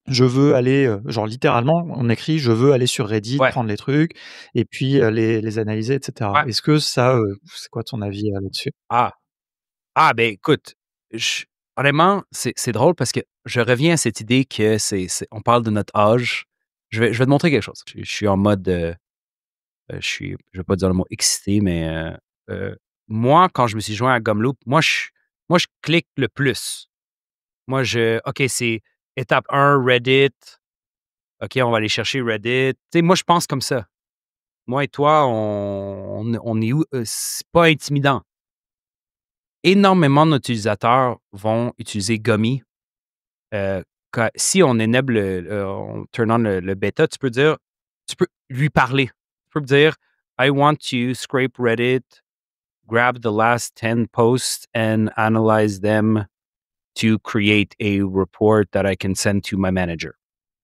Je veux aller, genre littéralement, on écrit: «Je veux aller sur Reddit, ouais, prendre les trucs et puis, les analyser et cetera». ouais. Est-ce que ça, c'est quoi ton avis, là-dessus? Ah! Ah ben, écoute, je honnêtement, c'est drôle parce que je reviens à cette idée que c'est on parle de notre âge. Je vais te montrer quelque chose. Je suis en mode, je vais pas dire le mot excité, mais, moi, quand je me suis joint à Gumloop, moi, je clique le plus. Moi, OK, c'est étape 1 Reddit. OK, on va aller chercher Reddit. Tu sais, moi, je pense comme ça. Moi et toi, on est où? C'est pas intimidant. Énormément d'utilisateurs vont utiliser Gummy. Si on enable on turn on le bêta, tu peux lui parler. Tu peux me dire: «I want to scrape Reddit, grab the last 10 posts and analyze them to create a report that I can send to my manager».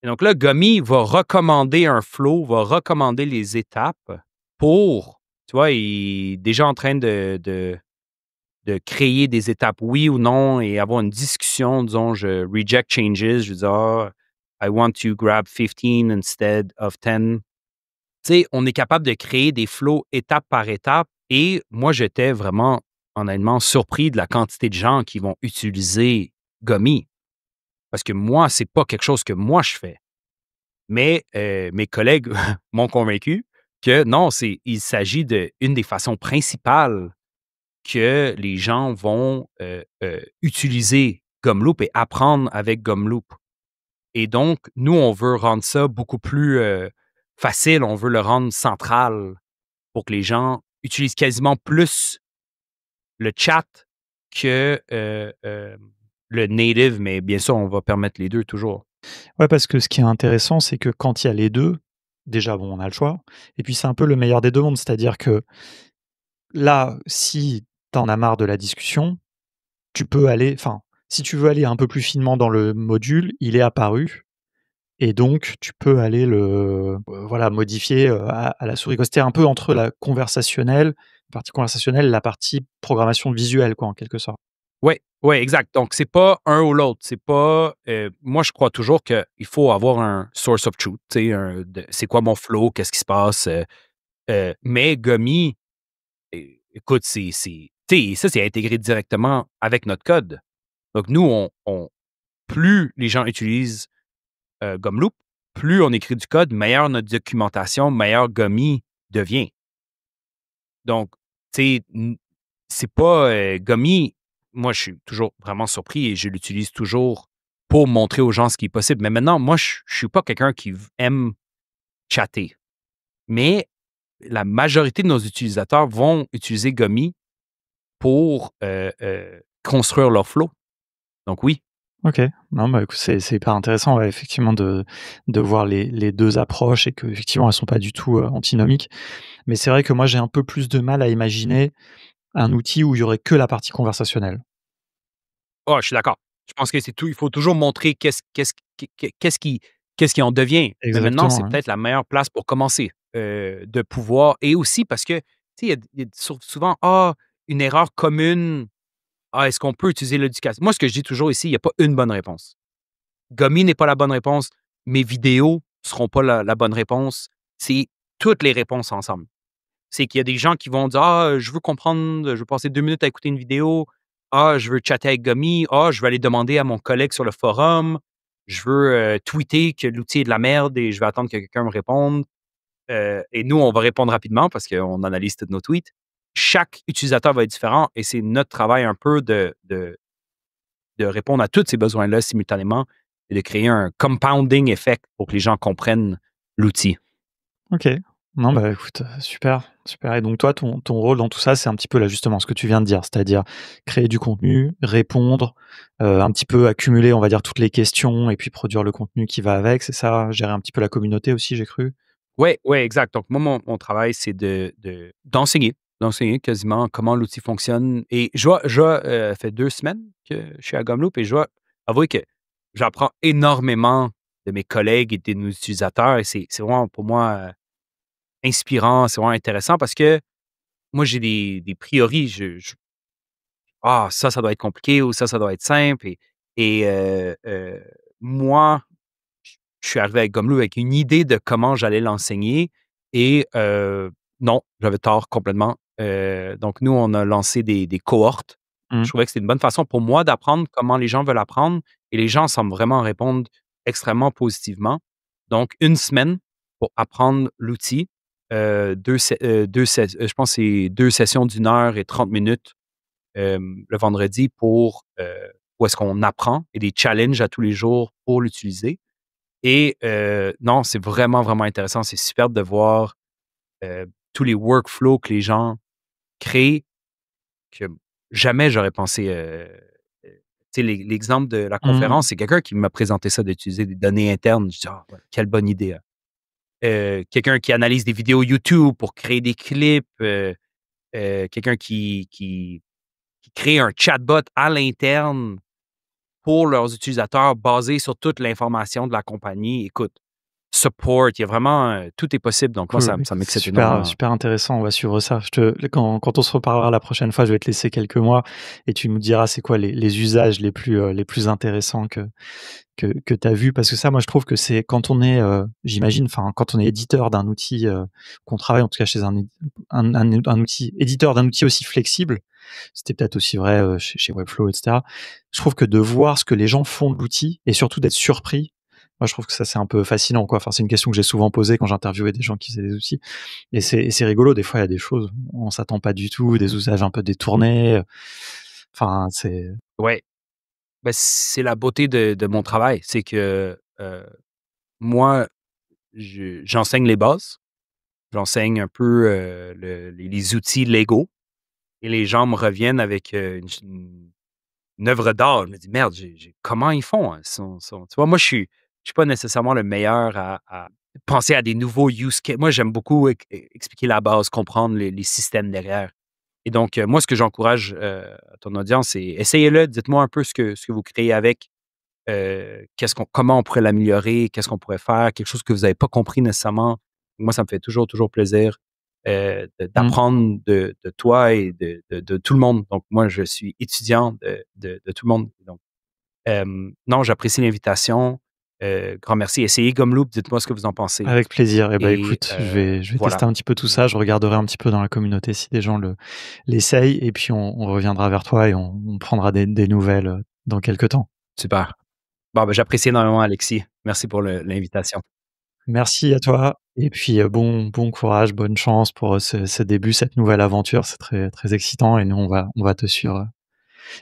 Et donc là, Gummy va recommander un flow, va recommander les étapes pour, tu vois, il est déjà en train de créer des étapes oui ou non et avoir une discussion, disons, je reject changes, je dis: «Ah, I want to grab 15 instead of 10». Tu sais, on est capable de créer des flows étape par étape et moi, j'étais vraiment, honnêtement, surpris de la quantité de gens qui vont utiliser Gummy. Parce que moi, c'est pas quelque chose que moi je fais. Mais, mes collègues m'ont convaincu que non, il s'agit d'une des façons principales que les gens vont, utiliser Gumloop et apprendre avec Gumloop. Et donc, nous, on veut rendre ça beaucoup plus, facile, on veut le rendre central pour que les gens utilisent quasiment plus le chat que, le native, mais bien sûr, on va permettre les 2 toujours. Ouais, parce que ce qui est intéressant, c'est que quand il y a les 2, déjà, bon, on a le choix et puis c'est un peu le meilleur des 2 mondes. C'est-à-dire que là, si tu en as marre de la discussion, tu peux aller enfin, si tu veux aller un peu plus finement dans le module, il est apparu. Et donc tu peux aller voilà, modifier, à la souris, quoi. C'était un peu entre la partie conversationnelle, la partie programmation visuelle, quoi, en quelque sorte. Ouais, ouais, exact. Donc, c'est pas un ou l'autre. C'est pas, moi, je crois toujours qu'il faut avoir un source of truth, tu sais, c'est quoi mon flow, qu'est-ce qui se passe, mais Gummy, écoute, tu sais, ça, c'est intégré directement avec notre code. Donc nous, plus les gens utilisent Gumloop, plus on écrit du code, meilleure notre documentation, meilleur Gummy devient. Donc, tu sais, c'est pas Gummy, moi, je suis toujours vraiment surpris et je l'utilise toujours pour montrer aux gens ce qui est possible. Mais maintenant, moi, je suis pas quelqu'un qui aime chatter. Mais la majorité de nos utilisateurs vont utiliser Gummy pour construire leur flow. Donc oui. OK. Non, bah, écoute, c'est hyper intéressant, ouais, effectivement de voir les 2 approches et qu'effectivement elles sont pas du tout, antinomiques. Mais c'est vrai que moi j'ai un peu plus de mal à imaginer un outil où il y aurait que la partie conversationnelle. Ah, je suis d'accord. Je pense que c'est tout. Il faut toujours montrer qu'est-ce qui en devient. Mais maintenant, Exactement, c'est ouais. peut-être la meilleure place pour commencer, de pouvoir et aussi parce que, tu sais, il y a souvent: «Ah, une erreur commune. Ah, est-ce qu'on peut utiliser l'éducation?» Moi, ce que je dis toujours ici, il y a pas une bonne réponse. Gummy n'est pas la bonne réponse. Mes vidéos seront pas la bonne réponse. C'est toutes les réponses ensemble. C'est qu'il y a des gens qui vont dire: «Ah, je veux comprendre, je veux passer 2 minutes à écouter une vidéo. Ah, je veux chatter avec Gummy. Ah, je vais aller demander à mon collègue sur le forum. Je veux, tweeter que l'outil est de la merde et je vais attendre que quelqu'un me réponde». Et nous, on va répondre rapidement parce qu'on analyse tous nos tweets. Chaque utilisateur va être différent et c'est notre travail un peu de répondre à tous ces besoins-là simultanément et de créer un compounding effect pour que les gens comprennent l'outil. OK. Non, bah, écoute, super, super et donc toi, ton rôle dans tout ça, c'est un petit peu là, justement, ce que tu viens de dire, c'est-à-dire créer du contenu, répondre, un petit peu accumuler, on va dire, toutes les questions et puis produire le contenu qui va avec, c'est ça? Gérer un petit peu la communauté aussi, j'ai cru? Ouais, ouais, exact. Donc moi, mon travail, c'est d'enseigner quasiment comment l'outil fonctionne et fait 2 semaines que je suis à Gumloop et je dois avouer que j'apprends énormément de mes collègues et de nos utilisateurs et c'est vraiment pour moi, inspirant, c'est vraiment intéressant parce que moi, j'ai des priori, «Ah, ça doit être compliqué» ou ça doit être simple et moi je suis arrivé avec Gumloop avec une idée de comment j'allais l'enseigner et non, j'avais tort complètement. Donc nous, on a lancé des cohortes. Mmh. Je trouvais que c'était une bonne façon pour moi d'apprendre comment les gens veulent apprendre et les gens semblent vraiment répondre extrêmement positivement. Donc une semaine pour apprendre l'outil, 2 je pense que c'est 2 sessions d'1 heure et 30 minutes, le vendredi pour, où est-ce qu'on apprend et des challenges à tous les jours pour l'utiliser. Et non, c'est vraiment, vraiment intéressant. C'est superbe de voir, tous les workflows que les gens créent que jamais j'aurais pensé, tu sais, l'exemple de la Mmh. conférence, c'est quelqu'un qui m'a présenté ça, d'utiliser des données internes. Je dis: «Ah ouais, quelle bonne idée, hein». Quelqu'un qui analyse des vidéos YouTube pour créer des clips, quelqu'un qui crée un chatbot à l'interne pour leurs utilisateurs basé sur toute l'information de la compagnie. Écoute, support, il y a vraiment, tout est possible, donc moi, Cool, ça écoute, c'est m'excite super, énormément. super intéressant, on va suivre ça. Quand on se reparlera la prochaine fois, je vais te laisser quelques mois et tu nous diras c'est quoi les usages les plus intéressants que tu as vus. Parce que ça, moi, je trouve que c'est quand on est, j'imagine, enfin, quand on est éditeur d'un outil, qu'on travaille en tout cas chez un outil éditeur d'un outil aussi flexible, c'était peut-être aussi vrai, chez Webflow et cetera. Je trouve que de voir ce que les gens font de l'outil et surtout d'être surpris, moi, je trouve que ça, c'est un peu fascinant, quoi. Enfin, c'est une question que j'ai souvent posée quand j'interviewais des gens qui faisaient des outils et c'est rigolo. Des fois, il y a des choses, où on s'attend pas du tout, des usages un peu détournés, enfin, c'est Ouais, ben, c'est la beauté de mon travail, c'est que, moi, j'enseigne les bases, j'enseigne un peu, les outils Lego et les gens me reviennent avec, une œuvre d'art. Je me dis: «Merde, j'ai comment ils font, hein?» Tu vois, moi, je suis pas nécessairement le meilleur à penser à des nouveaux use cases. Moi, j'aime beaucoup expliquer la base, comprendre les systèmes derrière et donc moi, ce que j'encourage, à ton audience, c'est essayez-le, dites-moi un peu ce que vous créez avec, comment on pourrait l'améliorer, qu'est-ce qu'on pourrait faire, quelque chose que vous avez pas compris nécessairement. Moi, ça me fait toujours, toujours plaisir, mmh. d'apprendre de toi et de tout le monde. Donc moi, je suis étudiant de tout le monde. Donc, non, j'apprécie l'invitation. Grand merci. Essayez Gumloop, dites-moi ce que vous en pensez Avec plaisir. Et bah, et écoute, je vais voilà. tester un petit peu tout ça. Je regarderai un petit peu dans la communauté si des gens l'essayent et puis on reviendra vers toi et on prendra des nouvelles, dans quelque temps. Super. Bon, ben, j'apprécie énormément, Alexis. Merci pour l'invitation. Merci à toi et puis, bon courage, bonne chance pour, ce début, cette nouvelle aventure. C'est très, très excitant et nous on va te suivre.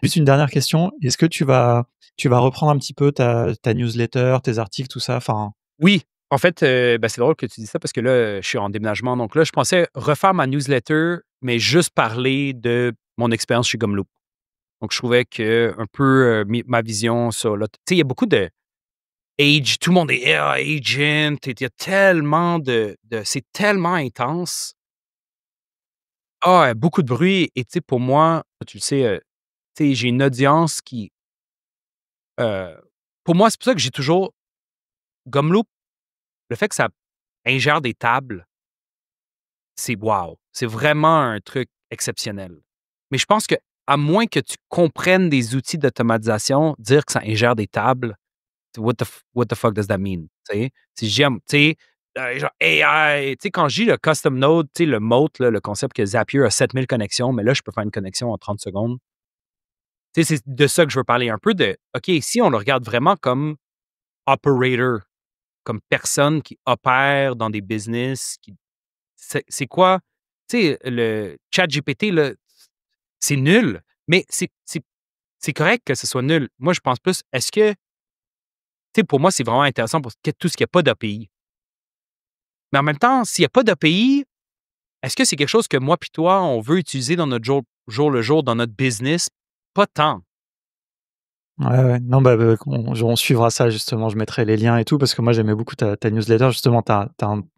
Juste une dernière question, est-ce que tu vas reprendre un petit peu ta newsletter, tes articles, tout ça? Enfin Oui, en fait, ben, c'est drôle que tu dis ça parce que là, je suis en déménagement. Donc là, je pensais refaire ma newsletter, mais juste parler de mon expérience chez Gumloop. Donc je trouvais que un peu, ma vision sur tu sais, il y a beaucoup de tout le monde est AI agent, il y a tellement de c'est tellement intense. Ah, beaucoup de bruit et tu sais, pour moi, tu le sais, tu sais, j'ai une audience qui, heu, pour moi, c'est pour ça que j'ai toujours Gumloop, le fait que ça ingère des tables, c'est wow! C'est vraiment un truc exceptionnel. Mais je pense que à moins que tu comprennes des outils d'automatisation, dire que ça ingère des tables, what the fuck does that mean? Tu sais? Si j'aime, tu sais, genre AI, tu sais, quand je dis le custom node, tu sais, le moat, là, le concept que Zapier a 7000 connexions, mais là, je peux faire une connexion en 30 secondes. Tu sais, c'est de ça que je veux parler un peu de, OK, si on le regarde vraiment comme operator, comme personne qui opère dans des business, qui c'est quoi? Tu sais, le ChatGPT, là, c'est nul, mais c'est correct que ce soit nul. Moi, je pense plus, est-ce que, tu sais, pour moi, c'est vraiment intéressant pour tout ce qui a pas d'API. Mais en même temps, s'il y a pas d'API, est-ce que c'est quelque chose que moi puis toi, on veut utiliser dans notre jour le jour, dans notre business? Pas tant. ouais, ouais, non, bah, on suivra ça justement, je mettrai les liens et tout parce que moi j'aimais beaucoup ta newsletter justement, tu as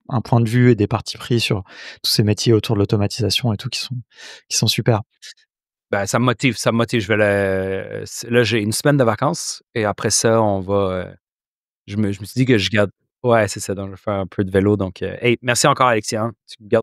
un point de vue et des partis pris sur tous ces métiers autour de l'automatisation et tout qui sont super. Ben, ça me motive, ça me motive. Je vais là, j'ai une semaine de vacances et après ça, on va, je me suis dit que je garde ouais, c'est ça, donc je vais faire un peu de vélo donc, hey, merci encore Alexis, hein. Tu gardes